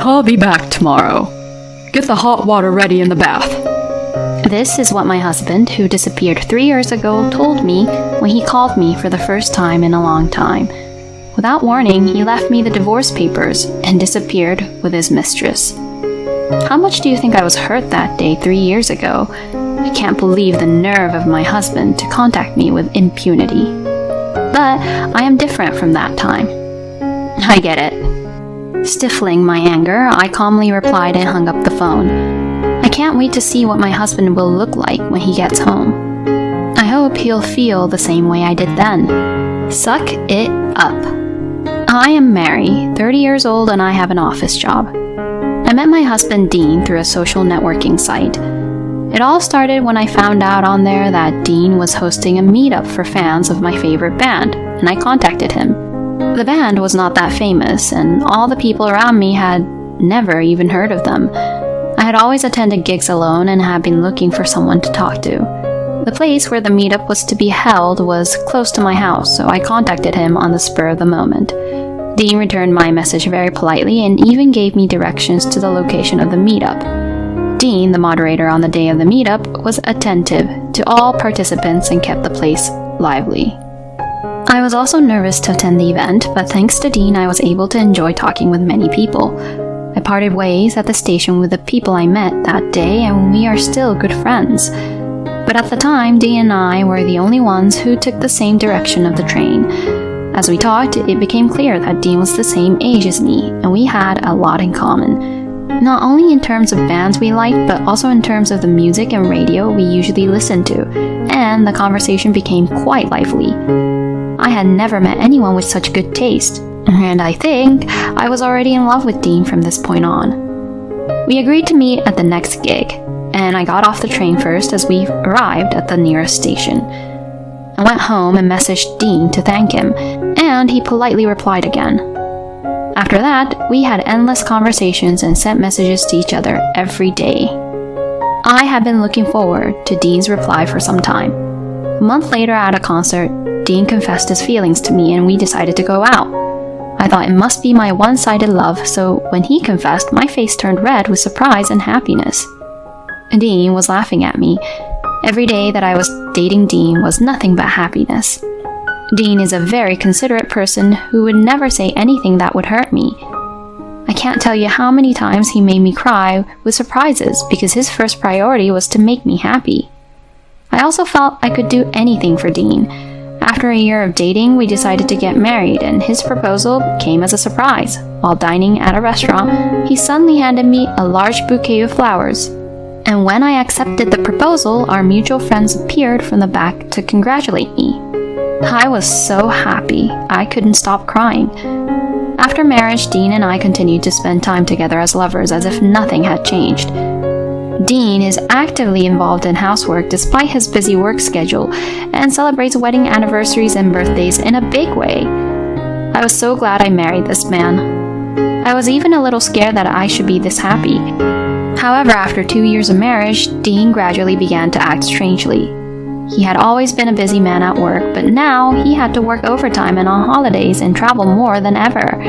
I'll be back tomorrow. Get the hot water ready in the bath. This is what my husband, who disappeared 3 years ago, told me when he called me for the first time in a long time. Without warning, he left me the divorce papers and disappeared with his mistress. How much do you think I was hurt that day 3 years ago? I can't believe the nerve of my husband to contact me with impunity. But I am different from that time. I get it. Stifling my anger, I calmly replied and hung up the phone. I can't wait to see what my husband will look like when he gets home. I hope he'll feel the same way I did then. Suck it up. I am Mary, 30 years old, and I have an office job. I met my husband Dean through a social networking site. It all started when I found out on there that Dean was hosting a meetup for fans of my favorite band, and I contacted him. The band was not that famous, and all the people around me had never even heard of them. I had always attended gigs alone and had been looking for someone to talk to. The place where the meetup was to be held was close to my house, so I contacted him on the spur of the moment. Dean returned my message very politely and even gave me directions to the location of the meetup. Dean, the moderator on the day of the meetup, was attentive to all participants and kept the place lively. I was also nervous to attend the event, but thanks to Dean, I was able to enjoy talking with many people. I parted ways at the station with the people I met that day, and we are still good friends. But at the time, Dean and I were the only ones who took the same direction of the train. As we talked, it became clear that Dean was the same age as me, and we had a lot in common. Not only in terms of bands we liked, but also in terms of the music and radio we usually listened to, and the conversation became quite lively. I had never met anyone with such good taste, and I think I was already in love with Dean from this point on. We agreed to meet at the next gig, and I got off the train first as we arrived at the nearest station. I went home and messaged Dean to thank him, and he politely replied again. After that, we had endless conversations and sent messages to each other every day. I had been looking forward to Dean's reply for some time. A month later at a concert, Dean confessed his feelings to me and we decided to go out. I thought it must be my one-sided love, so when he confessed, my face turned red with surprise and happiness. Dean was laughing at me. Every day that I was dating Dean was nothing but happiness. Dean is a very considerate person who would never say anything that would hurt me. I can't tell you how many times he made me cry with surprises because his first priority was to make me happy. I also felt I could do anything for Dean. After a year of dating, we decided to get married, and his proposal came as a surprise. While dining at a restaurant, he suddenly handed me a large bouquet of flowers. And when I accepted the proposal, our mutual friends appeared from the back to congratulate me. I was so happy, I couldn't stop crying. After marriage, Dean and I continued to spend time together as lovers as if nothing had changed. Dean is actively involved in housework despite his busy work schedule and celebrates wedding anniversaries and birthdays in a big way. I was so glad I married this man. I was even a little scared that I should be this happy. However, after 2 years of marriage, Dean gradually began to act strangely. He had always been a busy man at work, but now he had to work overtime and on holidays and travel more than ever.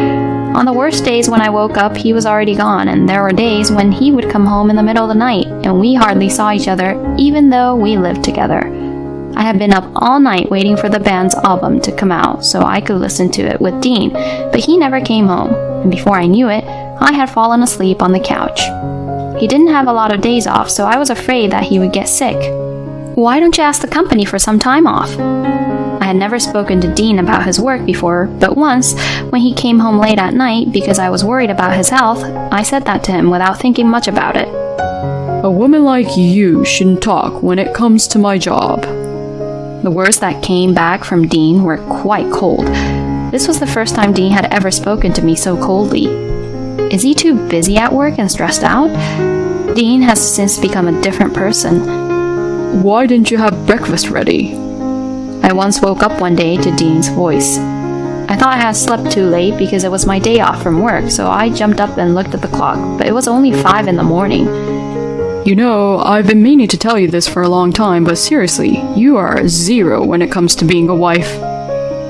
On the worst days when I woke up, he was already gone, and there were days when he would come home in the middle of the night, and we hardly saw each other, even though we lived together. I had been up all night waiting for the band's album to come out so I could listen to it with Dean, but he never came home, and before I knew it, I had fallen asleep on the couch. He didn't have a lot of days off, so I was afraid that he would get sick. Why don't you ask the company for some time off? I had never spoken to Dean about his work before, but once, when he came home late at night because I was worried about his health, I said that to him without thinking much about it. A woman like you shouldn't talk when it comes to my job. The words that came back from Dean were quite cold. This was the first time Dean had ever spoken to me so coldly. Is he too busy at work and stressed out? Dean has since become a different person. Why didn't you have breakfast ready? I once woke up one day to Dean's voice. I thought I had slept too late because it was my day off from work, so I jumped up and looked at the clock, but it was only 5 in the morning. You know, I've been meaning to tell you this for a long time, but seriously, you are a zero when it comes to being a wife.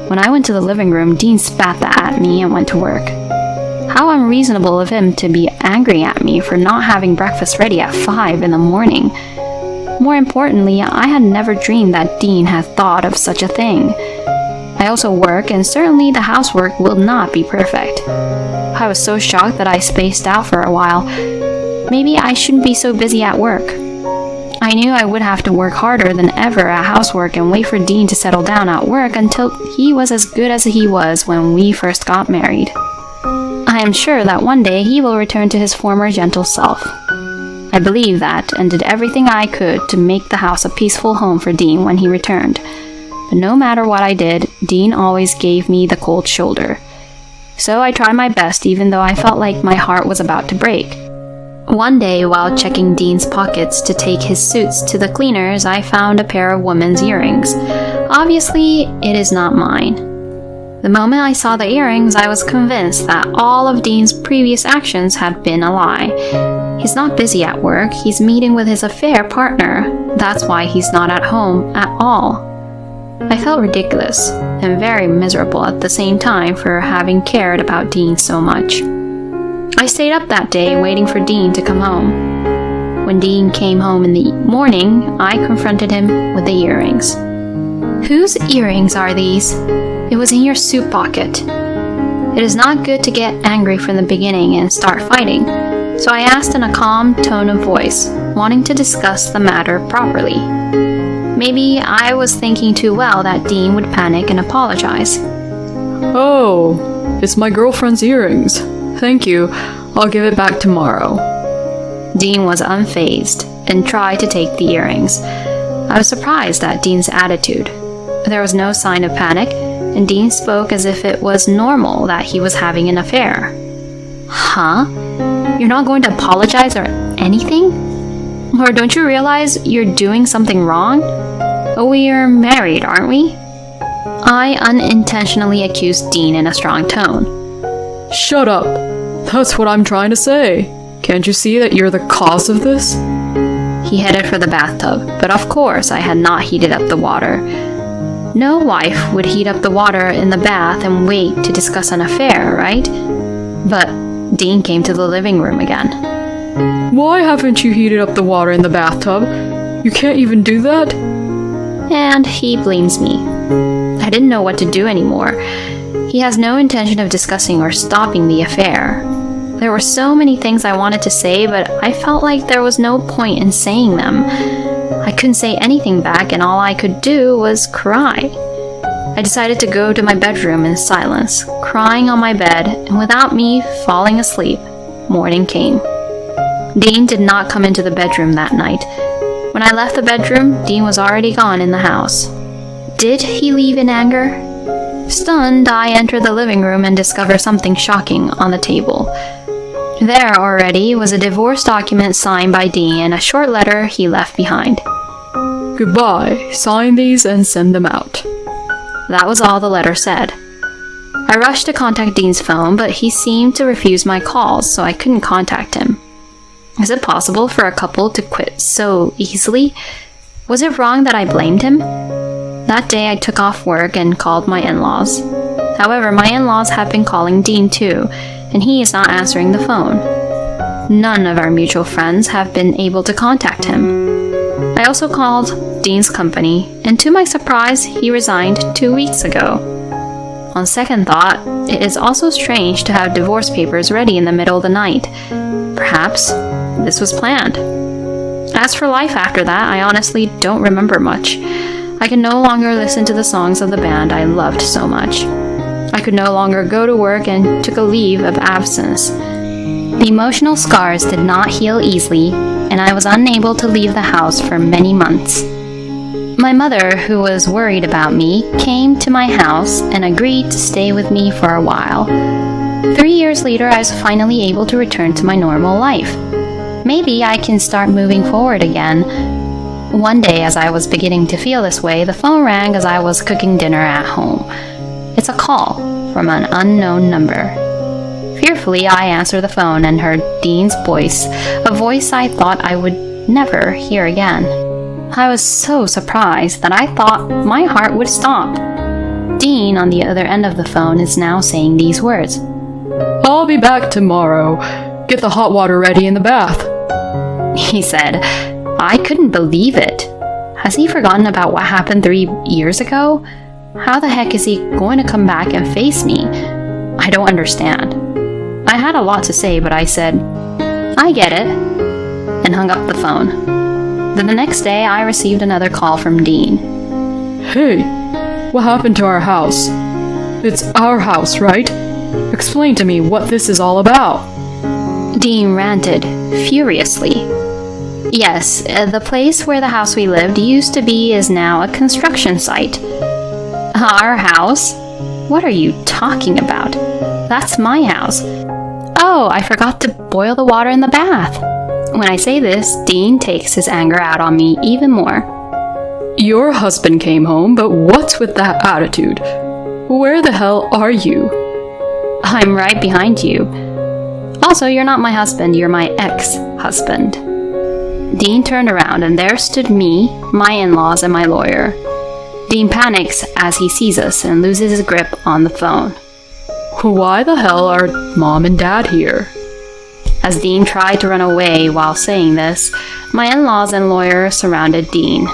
When I went to the living room, Dean spat that at me and went to work. How unreasonable of him to be angry at me for not having breakfast ready at 5 in the morning. More importantly, I had never dreamed that Dean had thought of such a thing. I also work, and certainly the housework will not be perfect. I was so shocked that I spaced out for a while. Maybe I shouldn't be so busy at work. I knew I would have to work harder than ever at housework and wait for Dean to settle down at work until he was as good as he was when we first got married. I am sure that one day he will return to his former gentle self. I believe that and did everything I could to make the house a peaceful home for Dean when he returned. But no matter what I did, Dean always gave me the cold shoulder. So I tried my best even though I felt like my heart was about to break. One day, while checking Dean's pockets to take his suits to the cleaners, I found a pair of women's earrings. Obviously, it is not mine. The moment I saw the earrings, I was convinced that all of Dean's previous actions had been a lie. He's not busy at work, he's meeting with his affair partner. That's why he's not at home at all. I felt ridiculous and very miserable at the same time for having cared about Dean so much. I stayed up that day waiting for Dean to come home. When Dean came home in the morning, I confronted him with the earrings. Whose earrings are these? It was in your suit pocket. It is not good to get angry from the beginning and start fighting, so I asked in a calm tone of voice, wanting to discuss the matter properly. Maybe I was thinking too well that Dean would panic and apologize. Oh, it's my girlfriend's earrings. Thank you. I'll give it back tomorrow. Dean was unfazed and tried to take the earrings. I was surprised at Dean's attitude. There was no sign of panic, and Dean spoke as if it was normal that he was having an affair. Huh? You're not going to apologize or anything? Or don't you realize you're doing something wrong? We're married, aren't we? I unintentionally accused Dean in a strong tone. Shut up. That's what I'm trying to say. Can't you see that you're the cause of this? He headed for the bathtub, but of course I had not heated up the water. No wife would heat up the water in the bath and wait to discuss an affair, right? But Dean came to the living room again. Why haven't you heated up the water in the bathtub? You can't even do that? And he blames me. I didn't know what to do anymore. He has no intention of discussing or stopping the affair. There were so many things I wanted to say, but I felt like there was no point in saying them. I couldn't say anything back, and all I could do was cry. I decided to go to my bedroom in silence, crying on my bed, and without me falling asleep, morning came. Dean did not come into the bedroom that night. When I left the bedroom, Dean was already gone in the house. Did he leave in anger? Stunned, I entered the living room and discovered something shocking on the table. There already was a divorce document signed by Dean and a short letter he left behind. Goodbye. Sign these and send them out. That was all the letter said. I rushed to contact Dean's phone, but he seemed to refuse my calls, so I couldn't contact him. Is it possible for a couple to quit so easily? Was it wrong that I blamed him? That day I took off work and called my in-laws. However, my in-laws have been calling Dean too, and he is not answering the phone. None of our mutual friends have been able to contact him. I also called Dean's company, and to my surprise, he resigned 2 weeks ago. On second thought, it is also strange to have divorce papers ready in the middle of the night. Perhaps this was planned. As for life after that, I honestly don't remember much. I could no longer listen to the songs of the band I loved so much. I could no longer go to work and took a leave of absence. The emotional scars did not heal easily, and I was unable to leave the house for many months. My mother, who was worried about me, came to my house and agreed to stay with me for a while. 3 years later, I was finally able to return to my normal life. Maybe I can start moving forward again. One day, as I was beginning to feel this way, the phone rang as I was cooking dinner at home. It's a call from an unknown number. Fearfully, I answered the phone and heard Dean's voice, a voice I thought I would never hear again. I was so surprised that I thought my heart would stop. Dean, on the other end of the phone, is now saying these words. I'll be back tomorrow. Get the hot water ready in the bath. He said. I couldn't believe it. Has he forgotten about what happened 3 years ago? How the heck is he going to come back and face me? I don't understand. I had a lot to say, but I said, I get it, and hung up the phone. Then the next day, I received another call from Dean. Hey, what happened to our house? It's our house, right? Explain to me what this is all about. Dean ranted furiously. Yes, the place where the house we lived used to be is now a construction site. Our house? What are you talking about? That's my house. Oh, I forgot to boil the water in the bath. When I say this, Dean takes his anger out on me even more. Your husband came home, but what's with that attitude? Where the hell are you? I'm right behind you. Also, you're not my husband, you're my ex-husband. Dean turned around and there stood me, my in-laws, and my lawyer. Dean panics as he sees us and loses his grip on the phone. Why the hell are Mom and Dad here? As Dean tried to run away while saying this, my in-laws and lawyer surrounded Dean.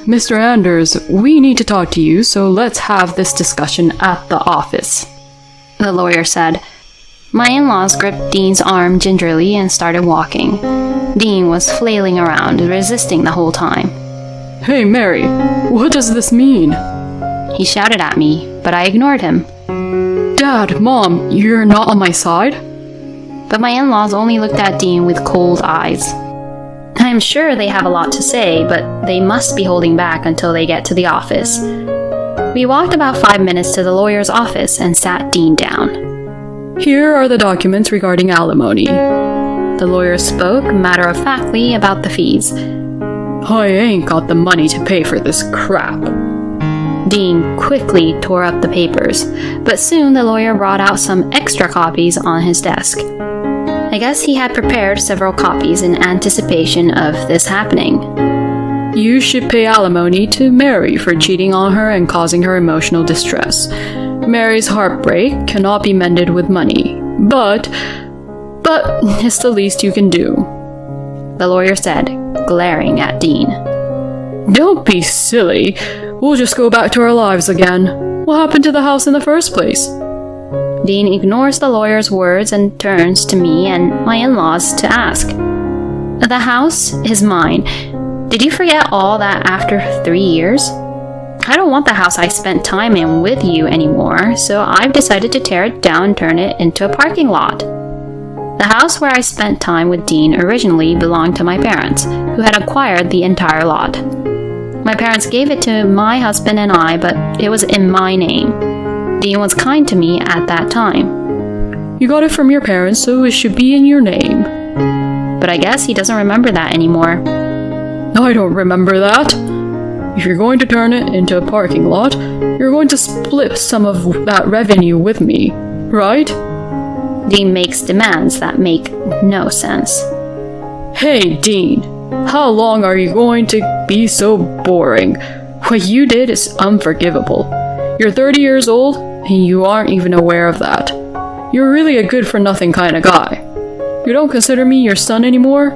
Mr. Anders, we need to talk to you, so let's have this discussion at the office. The lawyer said. My in-laws gripped Dean's arm gingerly and started walking. Dean was flailing around, resisting the whole time. Hey, Mary, what does this mean? He shouted at me, but I ignored him. Dad, Mom, you're not on my side? But my in-laws only looked at Dean with cold eyes. I'm sure they have a lot to say, but they must be holding back until they get to the office. We walked about 5 minutes to the lawyer's office and sat Dean down. Here are the documents regarding alimony. The lawyer spoke matter-of-factly about the fees. I ain't got the money to pay for this crap. Dean quickly tore up the papers, but soon the lawyer brought out some extra copies on his desk. I guess he had prepared several copies in anticipation of this happening. You should pay alimony to Mary for cheating on her and causing her emotional distress. Mary's heartbreak cannot be mended with money, but it's the least you can do. The lawyer said, glaring at Dean. Don't be silly. We'll just go back to our lives again. What happened to the house in the first place? Dean ignores the lawyer's words and turns to me and my in-laws to ask. The house is mine. Did you forget all that after 3 years? I don't want the house I spent time in with you anymore, so I've decided to tear it down and turn it into a parking lot. The house where I spent time with Dean originally belonged to my parents, who had acquired the entire lot. My parents gave it to my husband and I, but it was in my name. Dean was kind to me at that time. You got it from your parents, so it should be in your name. But I guess he doesn't remember that anymore. I don't remember that. If you're going to turn it into a parking lot, you're going to split some of that revenue with me, right? Dean makes demands that make no sense. Hey, Dean, how long are you going to be so boring? What you did is unforgivable. You're 30 years old, and you aren't even aware of that. You're really a good-for-nothing kind of guy. You don't consider me your son anymore?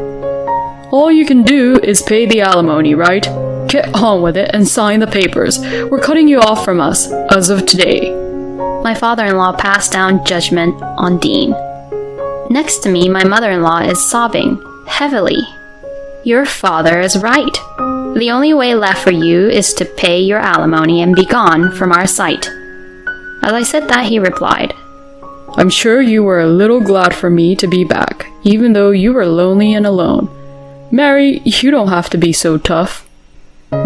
All you can do is pay the alimony, right? Get on with it and sign the papers. We're cutting you off from us as of today. My father-in-law passed down judgment on Dean. Next to me, my mother-in-law is sobbing heavily. Your father is right. The only way left for you is to pay your alimony and be gone from our sight. As I said that, he replied, I'm sure you were a little glad for me to be back, even though you were lonely and alone. Mary, you don't have to be so tough.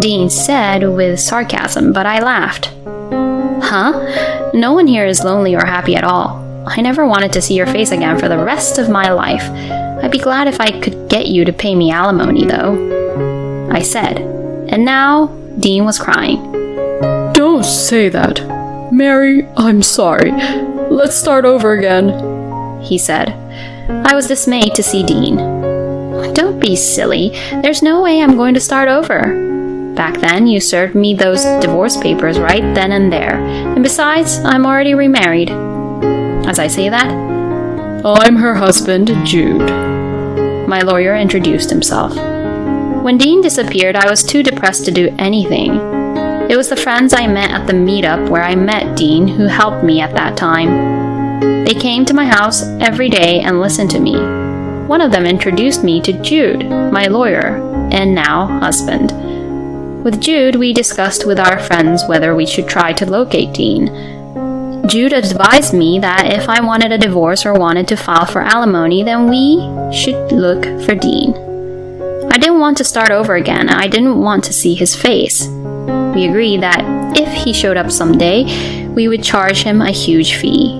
Dean said with sarcasm, but I laughed. Huh? No one here is lonely or happy at all. I never wanted to see your face again for the rest of my life. I'd be glad if I could get you to pay me alimony, though, I said. And now, Dean was crying. Don't say that. Mary, I'm sorry. Let's start over again, he said. I was dismayed to see Dean. Don't be silly. There's no way I'm going to start over. Back then, you served me those divorce papers right then and there. And besides, I'm already remarried. As I say that, I'm her husband, Jude. my lawyer introduced himself. When Dean disappeared, I was too depressed to do anything. It was the friends I met at the meetup where I met Dean who helped me at that time. They came to my house every day and listened to me. One of them introduced me to Jude, my lawyer, and now husband. With Jude, we discussed with our friends whether we should try to locate Dean. Jude advised me that if I wanted a divorce or wanted to file for alimony, then we should look for Dean. I didn't want to start over again. I didn't want to see his face. We agreed that if he showed up someday, we would charge him a huge fee.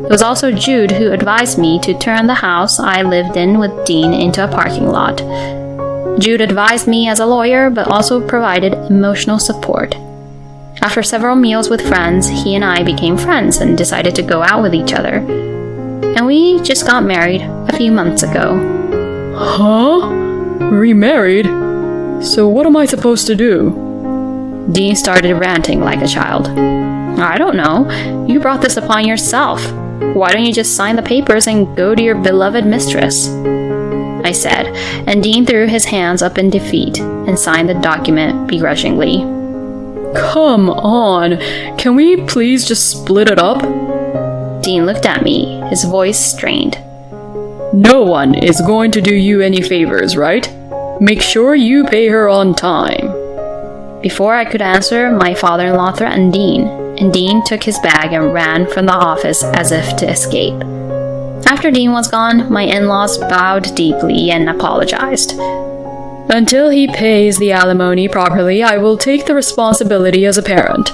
It was also Jude who advised me to turn the house I lived in with Dean into a parking lot. Jude advised me as a lawyer, but also provided emotional support. After several meals with friends, he and I became friends and decided to go out with each other. And we just got married a few months ago. Huh? Remarried? So what am I supposed to do? Dean started ranting like a child. I don't know. You brought this upon yourself. Why don't you just sign the papers and go to your beloved mistress? I said, and Dean threw his hands up in defeat and signed the document begrudgingly. Come on. Can we please just split it up? Dean looked at me, his voice strained. No one is going to do you any favors, right? Make sure you pay her on time. Before I could answer, my father-in-law threatened Dean, and Dean took his bag and ran from the office as if to escape. After Dean was gone, my in-laws bowed deeply and apologized. Until he pays the alimony properly, I will take the responsibility as a parent.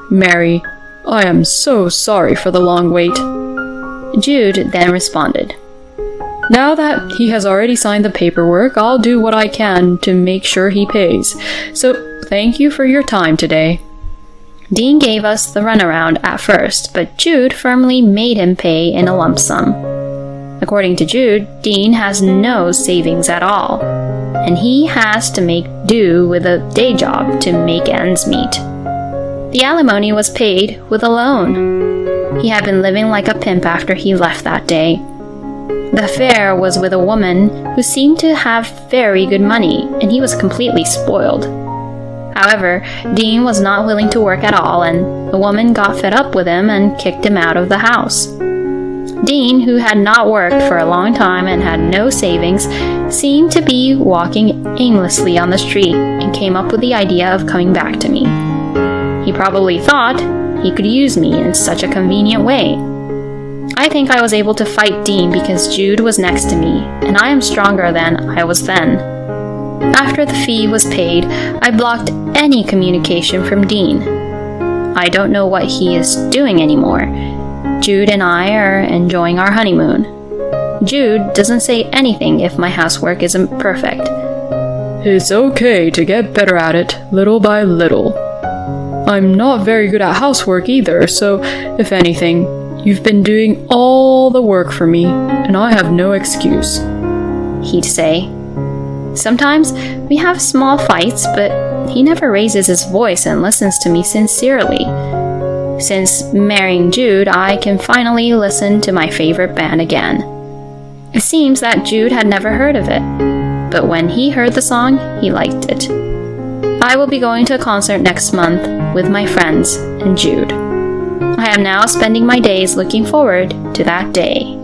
Mary, I am so sorry for the long wait. Jude then responded. Now that he has already signed the paperwork, I'll do what I can to make sure he pays. So, thank you for your time today. Dean gave us the runaround at first, but Jude firmly made him pay in a lump sum. According to Jude, Dean has no savings at all, and he has to make do with a day job to make ends meet. The alimony was paid with a loan. He had been living like a pimp after he left that day. The affair was with a woman who seemed to have very good money, and he was completely spoiled. However, Dean was not willing to work at all, and the woman got fed up with him and kicked him out of the house. Dean, who had not worked for a long time and had no savings, seemed to be walking aimlessly on the street and came up with the idea of coming back to me. He probably thought he could use me in such a convenient way. I think I was able to fight Dean because Jude was next to me, and I am stronger than I was then. After the fee was paid, I blocked any communication from Dean. I don't know what he is doing anymore. Jude and I are enjoying our honeymoon. Jude doesn't say anything if my housework isn't perfect. It's okay to get better at it, little by little. I'm not very good at housework either, so if anything, you've been doing all the work for me, and I have no excuse, he'd say. Sometimes we have small fights, but he never raises his voice and listens to me sincerely. Since marrying Jude, I can finally listen to my favorite band again. It seems that Jude had never heard of it, but when he heard the song, he liked it. I will be going to a concert next month with my friends and Jude. I am now spending my days looking forward to that day.